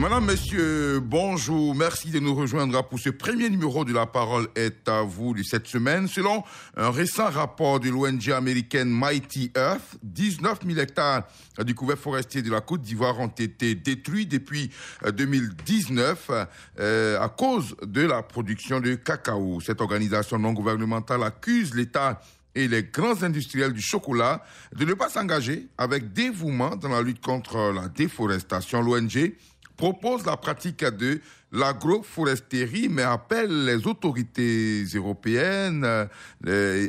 Madame, Messieurs, bonjour. Merci de nous rejoindre pour ce premier numéro de La Parole est à vous de cette semaine. Selon un récent rapport de l'ONG américaine Mighty Earth, 19 000 hectares du couvert forestier de la Côte d'Ivoire ont été détruits depuis 2019 à cause de la production de cacao. Cette organisation non gouvernementale accuse l'État et les grands industriels du chocolat de ne pas s'engager avec dévouement dans la lutte contre la déforestation. L'ONG propose la pratique de l'agroforesterie, mais appelle les autorités européennes,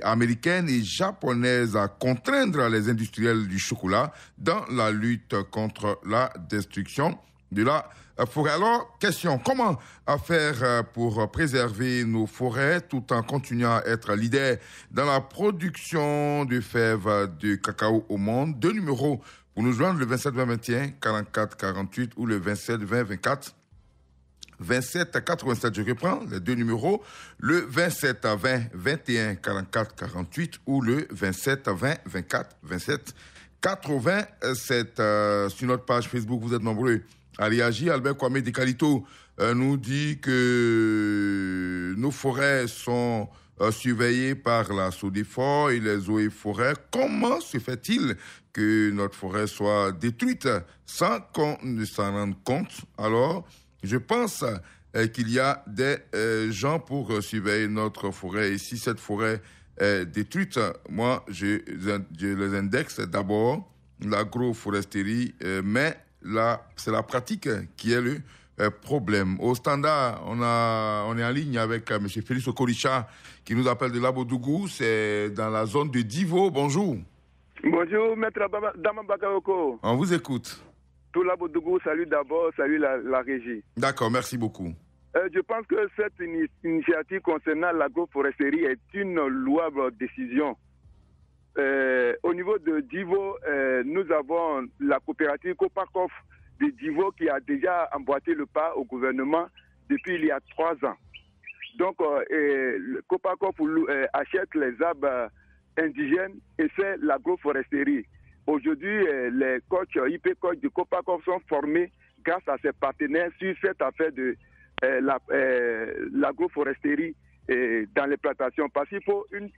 américaines et japonaises à contraindre les industriels du chocolat dans la lutte contre la destruction de la forêt. Alors, question, comment faire pour préserver nos forêts tout en continuant à être leader dans la production de fèves de cacao au monde? Deux numéros pour nous joindre, le 27 20 21 44 48 ou le 27 20 24 27 87. Je reprends les deux numéros, le 27 20 21 44 48 ou le 27 20 24 27 87. Sur notre page Facebook, vous êtes nombreux à réagir. Albert Kwame Dekalito nous dit que nos forêts sont surveillées par la SODEFOR et les eaux et forêts. Comment se fait-il que notre forêt soit détruite sans qu'on ne s'en rende compte? Alors, je pense qu'il y a des gens pour surveiller notre forêt. Et si cette forêt est détruite, moi, je les indexe d'abord l'agroforesterie, mais là, c'est la pratique qui est le problème. Au standard, on est en ligne avec M. Félix Okoricha qui nous appelle de Labodougou. C'est dans la zone de Divo. Bonjour. Bonjour, maître Dama Bakayoko. On vous écoute. Tout Labodougou, salut d'abord, salut la régie. D'accord, merci beaucoup. Je pense que cette initiative concernant l'agroforesterie est une louable décision. Au niveau de Divo, nous avons la coopérative Copacov de Divo qui a déjà emboîté le pas au gouvernement depuis il y a 3 ans. Donc, Copacov achète les arbres indigènes et fait l'agroforesterie. Aujourd'hui, les coachs IP coachs de Copacov sont formés grâce à ses partenaires sur cette affaire de l'agroforesterie dans les plantations. Parce qu'il faut une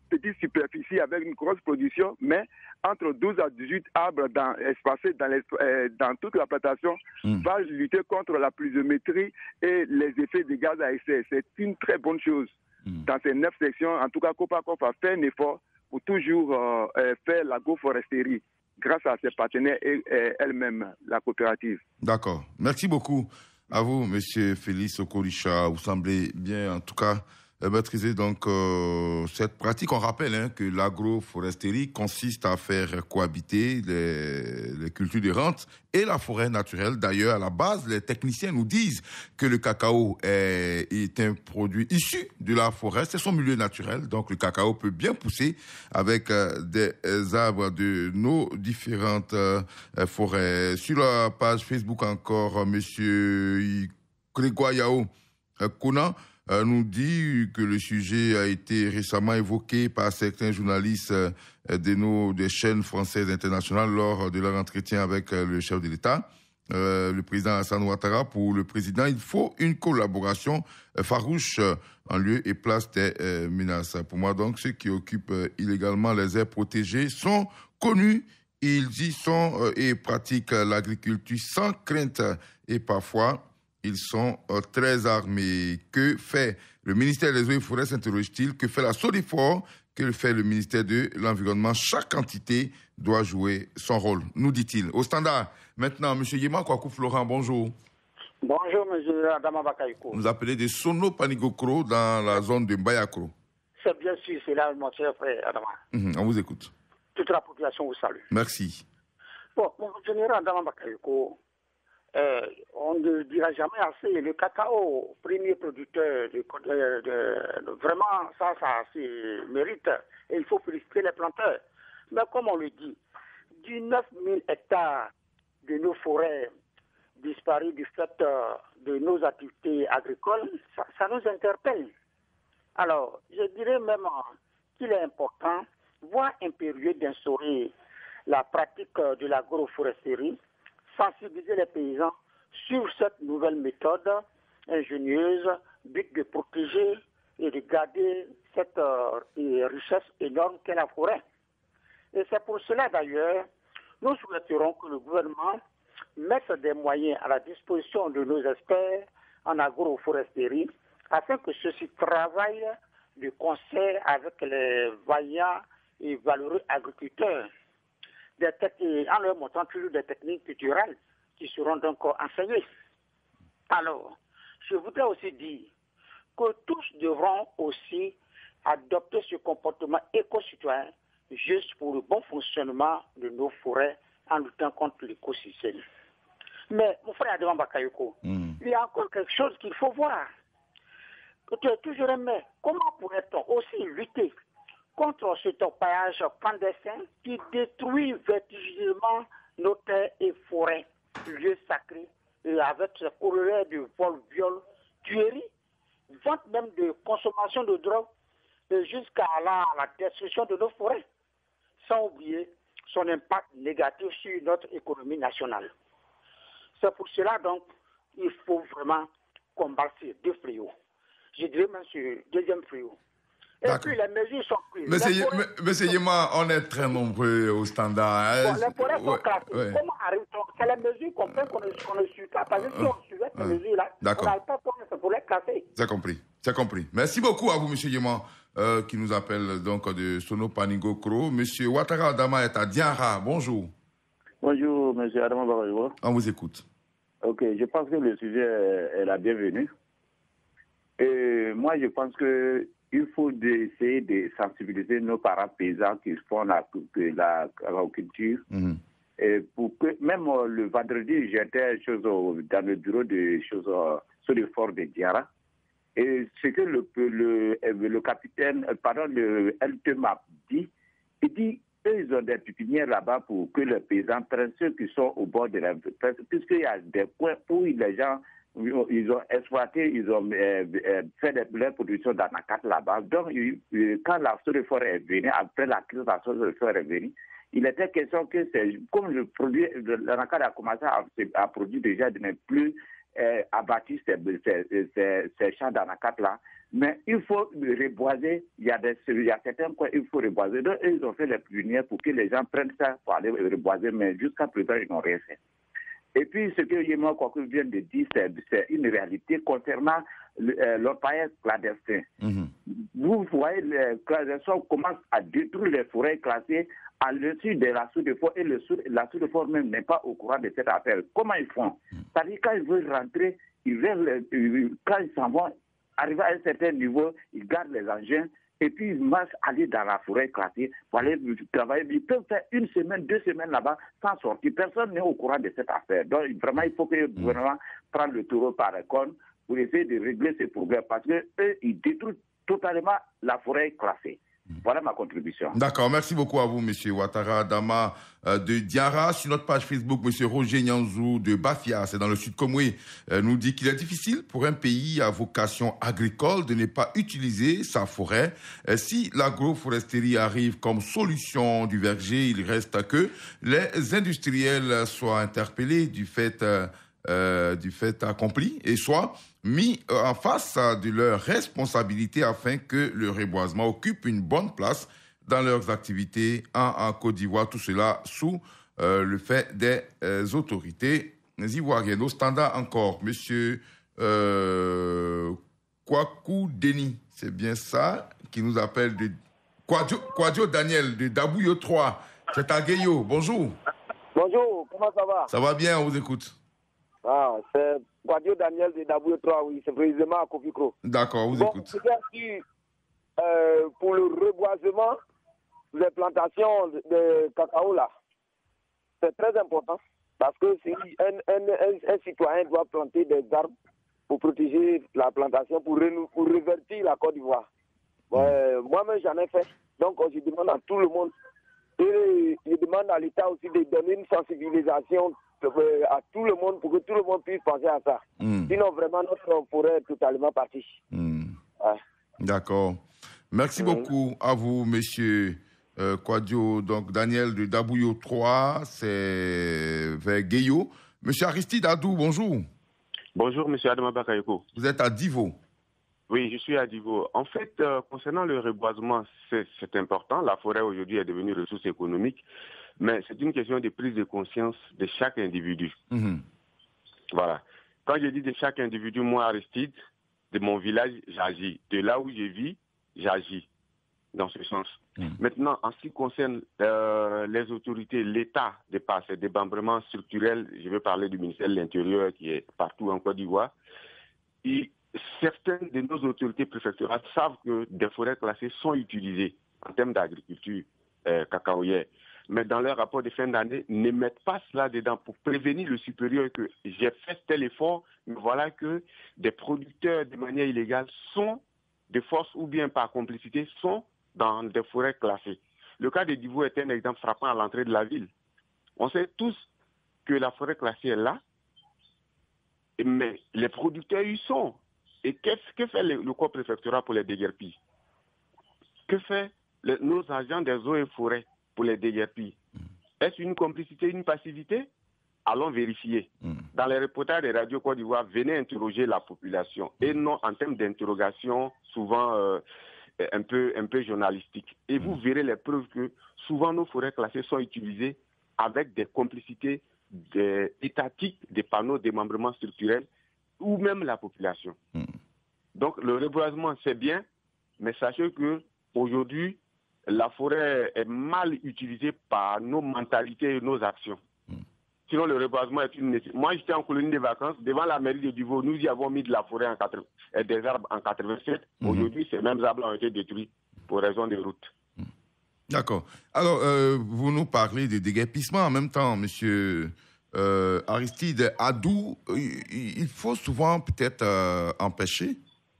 petite superficie avec une grosse production, mais entre 12 à 18 arbres espacés dans toute la plantation va lutter contre la pluviométrie et les effets de gaz à effet. C'est une très bonne chose. Dans ces 9 sections, en tout cas, Copacov a fait un effort pour toujours faire l'agroforesterie grâce à ses partenaires et elle-même, la coopérative. D'accord. Merci beaucoup à vous, Monsieur Félix Okoricha. Vous semblez bien, en tout cas, maîtriser donc cette pratique. On rappelle que l'agroforesterie consiste à faire cohabiter les cultures de rente et la forêt naturelle. D'ailleurs, à la base, les techniciens nous disent que le cacao est un produit issu de la forêt. C'est son milieu naturel. Donc, le cacao peut bien pousser avec des arbres de nos différentes forêts. Sur la page Facebook encore, Monsieur Grégoire Yao Konan nous dit que le sujet a été récemment évoqué par certains journalistes des chaînes françaises internationales lors de leur entretien avec le chef de l'État, le président Hassan Ouattara. Pour le président, il faut une collaboration farouche en lieu et place des menaces. Pour moi, donc, ceux qui occupent illégalement les aires protégées sont connus. Ils y sont et pratiquent l'agriculture sans crainte et parfois ils sont très armés. Que fait le ministère des Eaux et Forêts, s'interroge-t-il? Que fait la SODEFOR? Que fait le ministère de l'Environnement? Chaque entité doit jouer son rôle, nous dit-il. Au standard, maintenant, M. Yema Kwakou Florent, bonjour. Bonjour, M. Adama Bakayoko. Vous appelez de Sono Panigokro dans la zone de Mbayakro. C'est bien sûr, c'est là mon cher frère Adama. On vous écoute. Toute la population vous salue. Merci. Bon, mon général Adama Bakayoko, on ne dira jamais assez. Le cacao, premier producteur, vraiment, ça mérite. Et il faut féliciter les planteurs. Mais comme on le dit, 19 000 hectares de nos forêts disparus du fait de nos activités agricoles, ça nous interpelle. Alors, je dirais même qu'il est important, voire impérieux d'instaurer la pratique de l'agroforesterie, sensibiliser les paysans sur cette nouvelle méthode ingénieuse, but de protéger et de garder cette richesse énorme qu'est la forêt. Et c'est pour cela d'ailleurs, nous souhaiterons que le gouvernement mette des moyens à la disposition de nos experts en agroforesterie afin que ceux-ci travaillent de concert avec les vaillants et valeureux agriculteurs, en leur montrant toujours des techniques culturelles qui seront donc enseignées. Alors, je voudrais aussi dire que tous devront aussi adopter ce comportement éco-citoyen juste pour le bon fonctionnement de nos forêts en luttant contre l'écosystème. Mais, mon frère Adama Bakayoko, il y a encore quelque chose qu'il faut voir. Que tu es toujours aimé. Comment pourrait-on aussi lutter contre ce torpillage clandestin qui détruit vertigineusement nos terres et forêts, lieux sacrés, et avec ce corollaire de vol, viol, tuerie, vente même de consommation de drogue, et jusqu'à la destruction de nos forêts, sans oublier son impact négatif sur notre économie nationale. C'est pour cela donc il faut vraiment combattre ces deux fléaux. Je dirais même ce deuxième fléau. Et puis les mesures sont prises. Monsieur Yema, on est très nombreux au standard. Bon, les forêts sont classées. Comment arrive-t-on? C'est les mesures qu'on fait qu'on ne suit pas. Parce que si on suivait ces mesures-là, on n'a pas pour les classer. C'est compris. C'est compris. Merci beaucoup à vous, monsieur Yema, qui nous appelle donc de Sono Paningo Kro. Monsieur Ouattara Adama est à Diara. Bonjour. Bonjour, monsieur Adama Barayo. On vous écoute. Ok, je pense que le sujet est la bienvenue. Et moi, je pense qu'il faut essayer de sensibiliser nos parents paysans qui font l'agriculture. Et pour que, même le vendredi, j'étais dans le bureau sur le fort de Diara. Et ce que le capitaine, le LT m'a dit, il dit, eux, ils ont des pépinières là-bas pour que les paysans prennent ceux qui sont au bord de la... Puisqu'il y a des coins où les gens, ils ont exploité, ils ont fait leur production d'anacarde là-bas. Donc, quand la forêt est venue, après la crise de la forêt est venue, il était question que comme le produit, l'anacarde a commencé à produire déjà, de ne plus abattre ces champs d'anacarde-là. Mais il faut reboiser, il y a certains coins, il faut reboiser. Donc, ils ont fait les pionniers pour que les gens prennent ça pour aller reboiser, mais jusqu'à présent, ils n'ont rien fait. Et puis, ce que Yéma Kwaku vient de dire, c'est une réalité concernant l'orpaillage clandestin. Vous voyez, les clandestins commencent à détruire les forêts classées à l'issue de la soude de forêt, et la soude de forêt même n'est pas au courant de cette affaire. Comment ils font? C'est-à-dire, quand ils veulent rentrer, quand ils s'en vont, arriver à un certain niveau, ils gardent les engins et puis ils marchent aller dans la forêt classée pour aller travailler. Ils peuvent faire 1 semaine, 2 semaines là-bas sans sortir. Personne n'est au courant de cette affaire. Donc vraiment, il faut que le gouvernement prenne le taureau par les cornes pour essayer de régler ces problèmes parce qu'eux, ils détruisent totalement la forêt classée. Voilà ma contribution. D'accord, merci beaucoup à vous, monsieur Ouattara Adama de Diara. Sur notre page Facebook, monsieur Roger Nyanzou de Bafia, c'est dans le sud Komwe, nous dit qu'il est difficile pour un pays à vocation agricole de ne pas utiliser sa forêt. Si l'agroforesterie arrive comme solution du verger, il reste que les industriels soient interpellés du fait accompli et soient mis en face de leurs responsabilités afin que le reboisement occupe une bonne place dans leurs activités en Côte d'Ivoire. Tout cela sous le fait des autorités ivoiriennes. Au standard encore, monsieur Kwaku Deni, c'est bien ça, qui nous appelle de Kwadjo Daniel de Dabouyo 3. C'est à Gueyo. Bonjour. Bonjour, comment ça va? Ça va bien, on vous écoute. Ah, c'est Kwadjo Daniel de Dabouyo 3, oui, c'est précisément à Kofikro. D'accord, on vous écoute. Pour le reboisement des plantations de cacao là, c'est très important parce que si un citoyen doit planter des arbres pour protéger la plantation, pour revertir la Côte d'Ivoire. Moi-même, j'en ai fait. Donc, je demande à tout le monde et je demande à l'État aussi de donner une sensibilisation à tout le monde pour que tout le monde puisse penser à ça. Sinon, vraiment, notre forêt est totalement partie. Ouais. D'accord. Merci beaucoup à vous, monsieur Kwadjo. Donc, Daniel de Dabouyo 3, c'est vers Gueyo. Monsieur Aristide Adou, bonjour. Bonjour, monsieur Adama Bakayoko. Vous êtes à Divo. Oui, je suis à Divo. En fait, concernant le reboisement, c'est important. La forêt aujourd'hui est devenue ressource économique, mais c'est une question de prise de conscience de chaque individu. Voilà. Quand je dis de chaque individu, moi, Aristide, de mon village, j'agis. De là où je vis, j'agis dans ce sens. Maintenant, en ce qui concerne les autorités, l'État, de par ces démembrements structurels, je vais parler du ministère de l'Intérieur qui est partout en Côte d'Ivoire, certaines de nos autorités préfectorales savent que des forêts classées sont utilisées en termes d'agriculture cacaoyère. Mais dans leur rapport de fin d'année, ne mettent pas cela dedans pour prévenir le supérieur que j'ai fait tel effort, mais voilà que des producteurs de manière illégale sont, de force ou bien par complicité, sont dans des forêts classées. Le cas de Divo est un exemple frappant à l'entrée de la ville. On sait tous que la forêt classée est là, mais les producteurs y sont. Et que fait le corps préfectoral pour les déguerpir? Que fait nos agents des eaux et forêts pour les déguerpir? Est-ce une complicité, une passivité? Allons vérifier. Dans les reportages des radios Côte d'Ivoire, venez interroger la population. Et non en termes d'interrogation, souvent un peu journalistique. Et vous verrez les preuves que souvent nos forêts classées sont utilisées avec des complicités étatiques, des panneaux de démembrement structurel, ou même la population. Donc le reboisement, c'est bien, mais sachez que aujourd'hui, la forêt est mal utilisée par nos mentalités et nos actions. Sinon, le reboisement est une nécessité. Moi, j'étais en colonie de vacances, devant la mairie de Divo, nous y avons mis de la forêt des arbres en 87. Aujourd'hui, ces mêmes arbres ont été détruits pour raison de route. D'accord. Alors, vous nous parlez de déguerpissement en même temps, monsieur Aristide Adou. Il faut souvent peut-être empêcher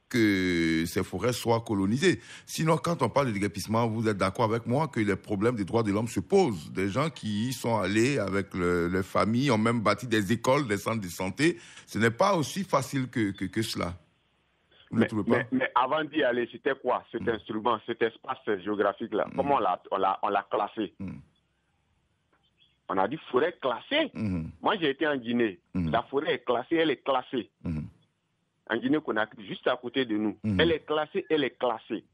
que ces forêts soient colonisées. Sinon, quand on parle de déguerpissement, vous êtes d'accord avec moi que les problèmes des droits de l'homme se posent. Des gens qui y sont allés avec les familles, ont même bâti des écoles, des centres de santé. Ce n'est pas aussi facile que cela. Mais avant d'y aller, c'était quoi cet instrument, cet espace géographique-là? Comment on l'a classé? On a dit forêt classée. Moi, j'ai été en Guinée. La forêt est classée, elle est classée. En Guinée-Conakry, juste à côté de nous. Elle est classée, elle est classée.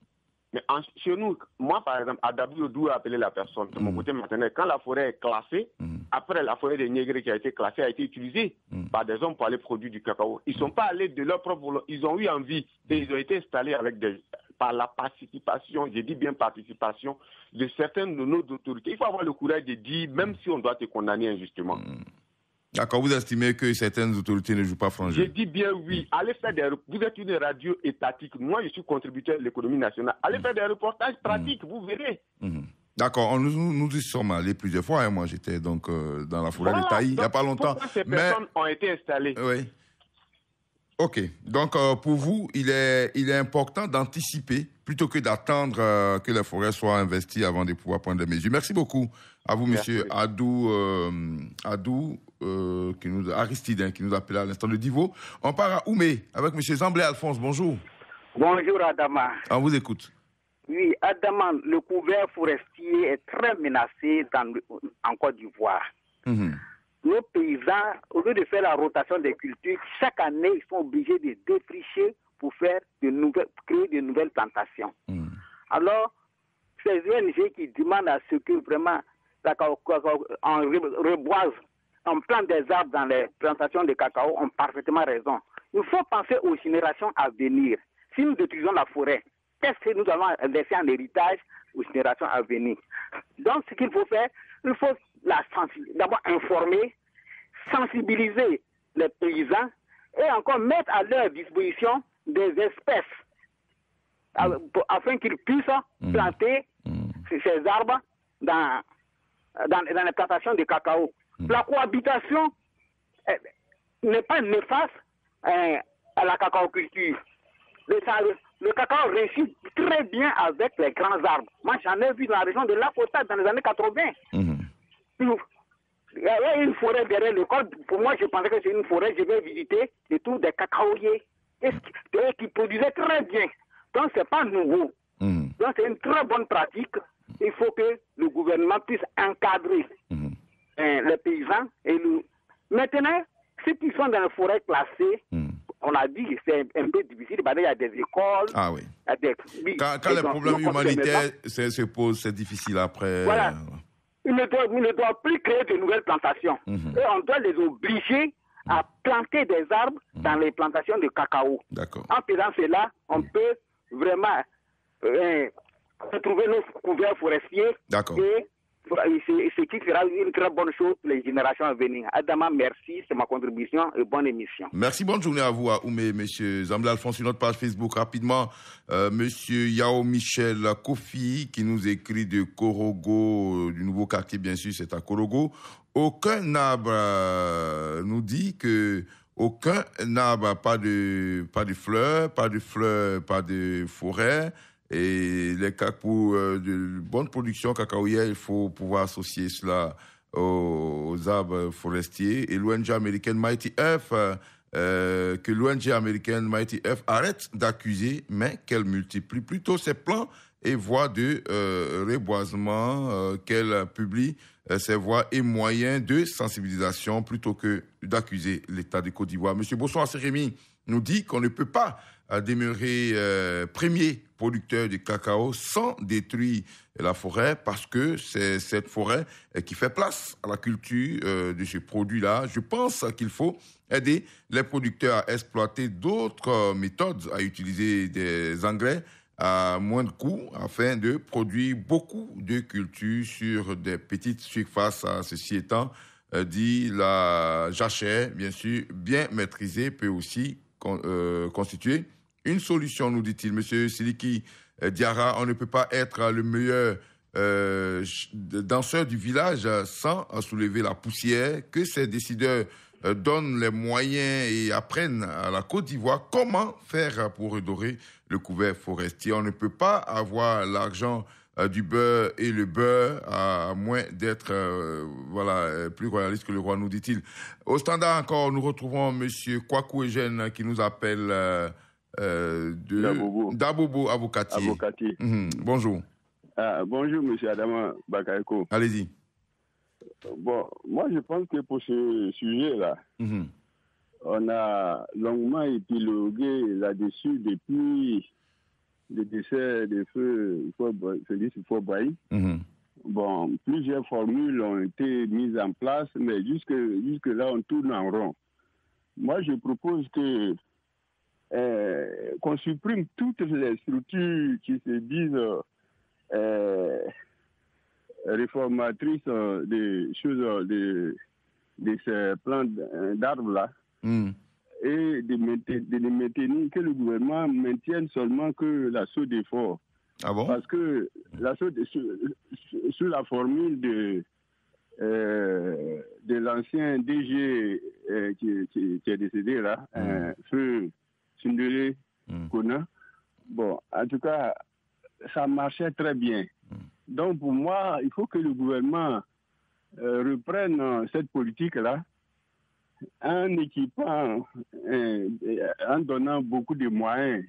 Mais chez nous, moi, par exemple, à Dabio, d'où appeler la personne, de mon côté maternel, quand la forêt est classée, après la forêt de Niégré qui a été classée, a été utilisée par des hommes pour aller produire du cacao. Ils ne sont pas allés de leur propre volonté. Ils ont eu envie et ils ont été installés par la participation, je dis bien participation, de certaines de nos autorités. Il faut avoir le courage de dire, même si on doit te condamner injustement. D'accord, vous estimez que certaines autorités ne jouent pas franc jeu? Je dis bien oui. Allez faire vous êtes une radio étatique. Moi, je suis contributeur de l'économie nationale. Allez faire des reportages pratiques, vous verrez. D'accord, nous y sommes allés plusieurs fois. Hein. Moi, j'étais donc dans la forêt de Taï il n'y a pas longtemps. Pourquoi ces personnes ont été installées? Oui. Ok, donc pour vous, il est important d'anticiper plutôt que d'attendre que les forêts soient investies avant de pouvoir prendre des mesures. Merci beaucoup à vous, monsieur Adou, Aristide, qui nous appelle à l'instant de Divo. On part à Oumé avec monsieur Zamblé Alphonse. Bonjour. Bonjour, Adama. On vous écoute. Oui, Adama, le couvert forestier est très menacé en Côte d'Ivoire. Nos paysans, au lieu de faire la rotation des cultures, chaque année, ils sont obligés de défricher pour créer de nouvelles plantations. Alors, ces ONG qui demandent à ce que vraiment on reboise, on plante des arbres dans les plantations de cacao, ont parfaitement raison. Il faut penser aux générations à venir. Si nous détruisons la forêt, qu'est-ce que nous allons laisser en héritage aux générations à venir? Donc, ce qu'il faut faire, il faut d'abord informer, sensibiliser les paysans et encore mettre à leur disposition des espèces afin qu'ils puissent planter ces arbres dans les plantations de cacao. La cohabitation n'est pas néfaste à la cacaoculture. Le cacao réussit très bien avec les grands arbres. Moi, j'en ai vu dans la région de Lakota dans les années 80. Il y a une forêt derrière l'école. Pour moi, je pensais que c'est une forêt. Je vais visiter les tours des cacaoyers qui produisaient très bien. Donc, ce n'est pas nouveau. Donc, c'est une très bonne pratique. Il faut que le gouvernement puisse encadrer les paysans. Maintenant, ceux qui sont dans les forêts classées, on a dit que c'est un peu difficile, parce qu'il y a des écoles. Ah oui. Oui, Quand les problèmes humanitaires se posent, c'est difficile après. Voilà. Ils ne doivent plus créer de nouvelles plantations. Et on doit les obliger à planter des arbres dans les plantations de cacao. D'accord. En faisant cela, on peut vraiment retrouver nos couverts forestiers. D'accord. Et ce qui sera une très bonne chose pour les générations à venir. Adama, merci, c'est ma contribution et bonne émission. Merci, bonne journée à vous, à Oumé, monsieur Zambla Alphonse, sur notre page Facebook. Rapidement, monsieur Yao Michel Kofi, qui nous écrit de Korogo, du nouveau quartier, bien sûr, c'est à Korogo. Aucun arbre nous dit que aucun arbre, pas de fleurs, pas de forêt. Et pour de bonne production cacaoyère, il faut pouvoir associer cela aux arbres forestiers. Et l'ONG américaine Mighty Earth, que l'ONG américaine Mighty Earth arrête d'accuser, mais qu'elle multiplie plutôt ses plans et voies de reboisement, qu'elle publie ses voies et moyens de sensibilisation plutôt que d'accuser l'État de Côte d'Ivoire. Monsieur Bosson Assérémy nous dit qu'on ne peut pas demeurer premier producteur de cacao sans détruire la forêt, parce que c'est cette forêt qui fait place à la culture de ce produit-là. Je pense qu'il faut aider les producteurs à exploiter d'autres méthodes, à utiliser des engrais à moindre coût afin de produire beaucoup de cultures sur des petites surfaces. Ceci étant dit, la jachère, bien sûr, bien maîtrisée, peut aussi constituer une solution, nous dit-il. Monsieur Siliki Diarra, on ne peut pas être le meilleur danseur du village sans soulever la poussière. Que ces décideurs donnent les moyens et apprennent à la Côte d'Ivoire comment faire pour redorer le couvert forestier. On ne peut pas avoir l'argent du beurre et le beurre à moins d'être plus royaliste que le roi, nous dit-il. Au standard encore, nous retrouvons monsieur Kwaku Eugène qui nous appelle d'Abobo Avocatier. Bonjour. Bonjour, monsieur Adama Bakayoko. Allez-y. Bon, moi, je pense que pour ce sujet-là, on a longuement épilogué là-dessus depuis le décès de feu Félix Houphouët-Boigny. Bon, plusieurs formules ont été mises en place, mais jusque-là, on tourne en rond. Moi, je propose qu'on supprime toutes les structures qui se disent réformatrices des choses de ces plans d'arbres-là. Et de maintenir, que le gouvernement maintienne seulement que l'assaut d'effort. Ah bon? Parce que l'assaut sous la formule de l'ancien DG qui est décédé là, feu Sundele Kona. Bon, en tout cas, ça marchait très bien. Donc pour moi, il faut que le gouvernement reprenne cette politique-là, en équipant, en donnant beaucoup de moyens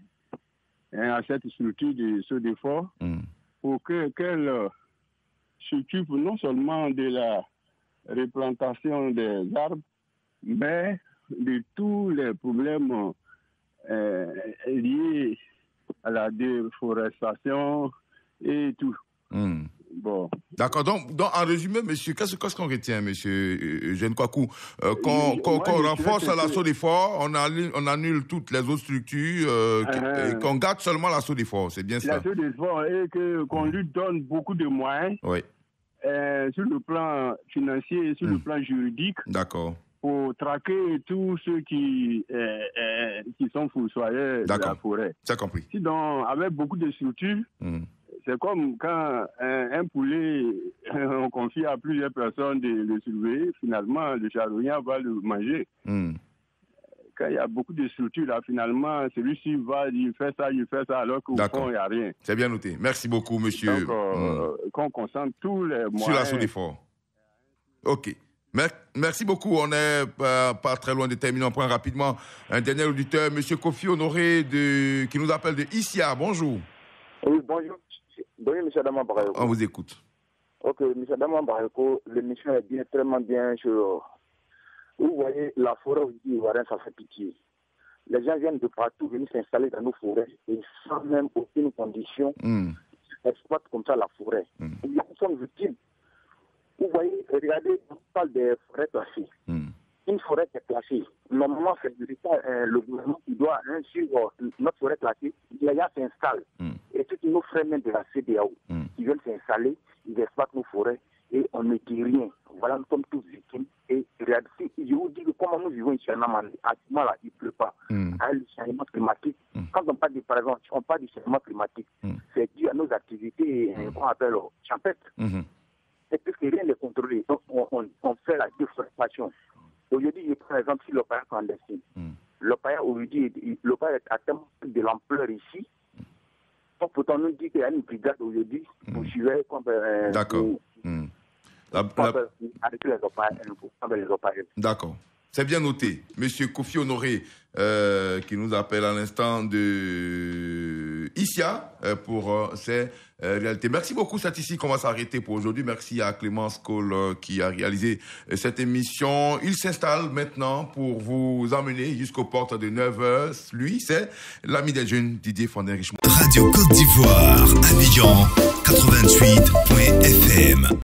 à cette structure de ce d'effort, pour qu'elle s'occupe non seulement de la replantation des arbres, mais de tous les problèmes liés à la déforestation et tout. Bon. D'accord. Donc, en résumé, monsieur, qu'est-ce qu'on retient, monsieur Eugène Kwaku? Qu'on renforce l'assaut d'effort, on annule toutes les autres structures, et qu'on garde seulement l'assaut d'effort, c'est bien ça? L'assaut d'effort et qu'on lui donne beaucoup de moyens, sur le plan financier et sur le plan juridique. D'accord. Pour traquer tous ceux qui sont fossoyeurs de la forêt. C'est compris. Sinon, avec beaucoup de structures, c'est comme quand un poulet, on confie à plusieurs personnes de le surveiller, finalement, le charognard va le manger. Quand il y a beaucoup de structures, là, finalement, celui-ci va, il fait ça, alors qu'au fond, il n'y a rien. C'est bien noté. Merci beaucoup, monsieur. Donc, qu'on concentre tous les moyens. Sur l'assaut d'effort. OK. Merci beaucoup. On n'est pas très loin de terminer. On prend rapidement un dernier auditeur, M. Kofi Honoré, qui nous appelle de Issia. Bonjour. Oui, bonjour. Bonjour, M. Adama Bakayoko. On vous écoute. Ok, M. Adama Bakayoko, l'émission est tellement bien sur Vous voyez, la forêt aujourd'hui ivoirienne, ça fait pitié. Les gens viennent de partout venir s'installer dans nos forêts et sans même aucune condition, ils exploitent comme ça la forêt. Et nous sommes victimes. Vous voyez, regardez, on parle des forêts classées. Une forêt qui est classée, normalement, c'est le gouvernement qui doit suivre notre forêt classée. Les gens s'installent. Et tous nos frères même de la CEDEAO qui viennent s'installer, ils exploitent nos forêts et on ne dit rien. Voilà, nous sommes tous victimes. Et regardez, je vous dis que comment nous vivons ici en Amérique, à ce moment-là, il ne pleut pas. Avec le changement climatique, quand on parle de, par exemple, on parle du changement climatique, c'est dû à nos activités qu'on appelle champêtres. Et puisque rien n'est contrôlé, donc on fait la déforestation. Aujourd'hui, je prends l'exemple sur l'Opaya clandestin. L'Opaya, aujourd'hui, l'Opaya est atteint de l'ampleur ici. Donc, pourtant, on nous dit qu'il y a une brigade aujourd'hui pour suivre D'accord. arrêter les Opaya. D'accord. C'est bien noté. Monsieur Kofi Honoré, qui nous appelle à l'instant de Issia pour ces réalités. Merci beaucoup, c'est ici qu'on va s'arrêter pour aujourd'hui. Merci à Clémence Cole qui a réalisé cette émission. Il s'installe maintenant pour vous emmener jusqu'aux portes de 9h. Lui, c'est l'ami des jeunes, Didier Fondin-Richemont. Radio Côte d'Ivoire, Abidjan, 88.fm.